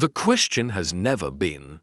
The question has never been,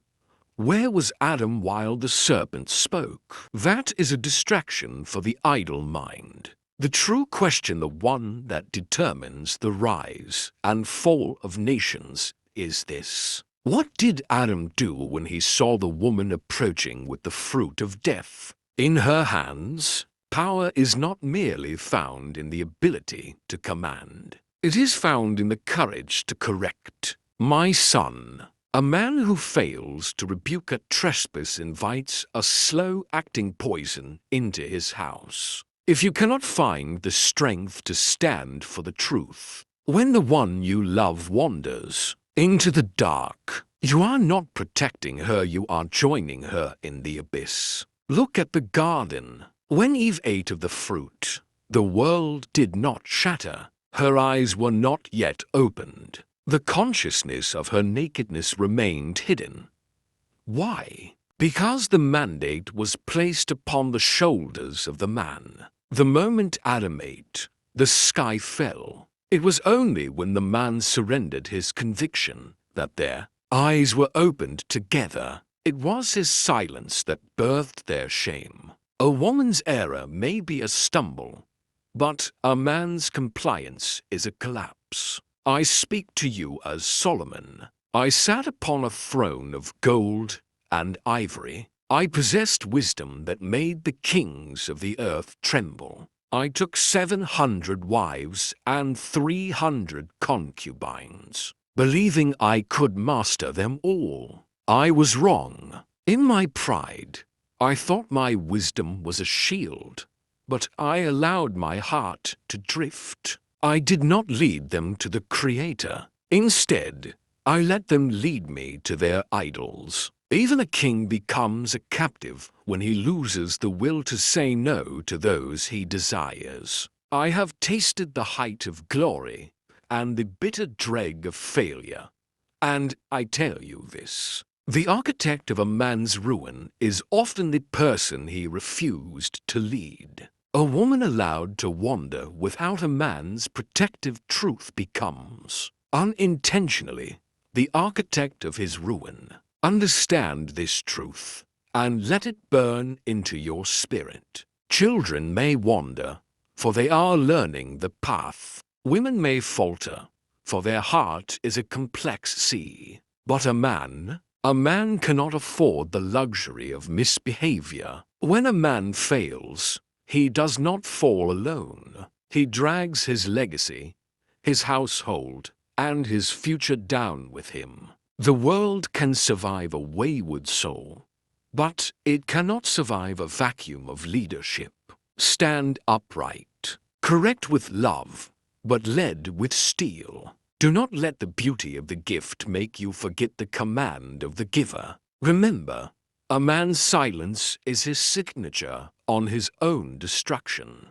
where was Adam while the serpent spoke? That is a distraction for the idle mind. The true question, the one that determines the rise and fall of nations, is this. What did Adam do when he saw the woman approaching with the fruit of death in her hands? Power is not merely found in the ability to command. It is found in the courage to correct. My son, a man who fails to rebuke a trespass invites a slow-acting poison into his house. If you cannot find the strength to stand for the truth, when the one you love wanders into the dark, you are not protecting her, you are joining her in the abyss. Look at the garden. When Eve ate of the fruit, the world did not shatter. Her eyes were not yet opened. The consciousness of her nakedness remained hidden. Why? Because the mandate was placed upon the shoulders of the man. The moment Adam ate, the sky fell. It was only when the man surrendered his conviction that their eyes were opened together. It was his silence that birthed their shame. A woman's error may be a stumble, but a man's compliance is a collapse. I speak to you as Solomon. I sat upon a throne of gold and ivory. I possessed wisdom that made the kings of the earth tremble. I took 700 wives and 300 concubines, believing I could master them all. I was wrong. In my pride, I thought my wisdom was a shield, but I allowed my heart to drift. I did not lead them to the Creator. Instead, I let them lead me to their idols. Even a king becomes a captive when he loses the will to say no to those he desires. I have tasted the height of glory and the bitter dreg of failure, and I tell you this. The architect of a man's ruin is often the person he refused to lead. A woman allowed to wander without a man's protective truth becomes, unintentionally, the architect of his ruin. Understand this truth, and let it burn into your spirit. Children may wander, for they are learning the path. Women may falter, for their heart is a complex sea. But a man cannot afford the luxury of misbehavior. When a man fails, he does not fall alone. He drags his legacy, his household, and his future down with him. The world can survive a wayward soul, but it cannot survive a vacuum of leadership. Stand upright, correct with love, but led with steel. Do not let the beauty of the gift make you forget the command of the giver. Remember, a man's silence is his signature on his own destruction.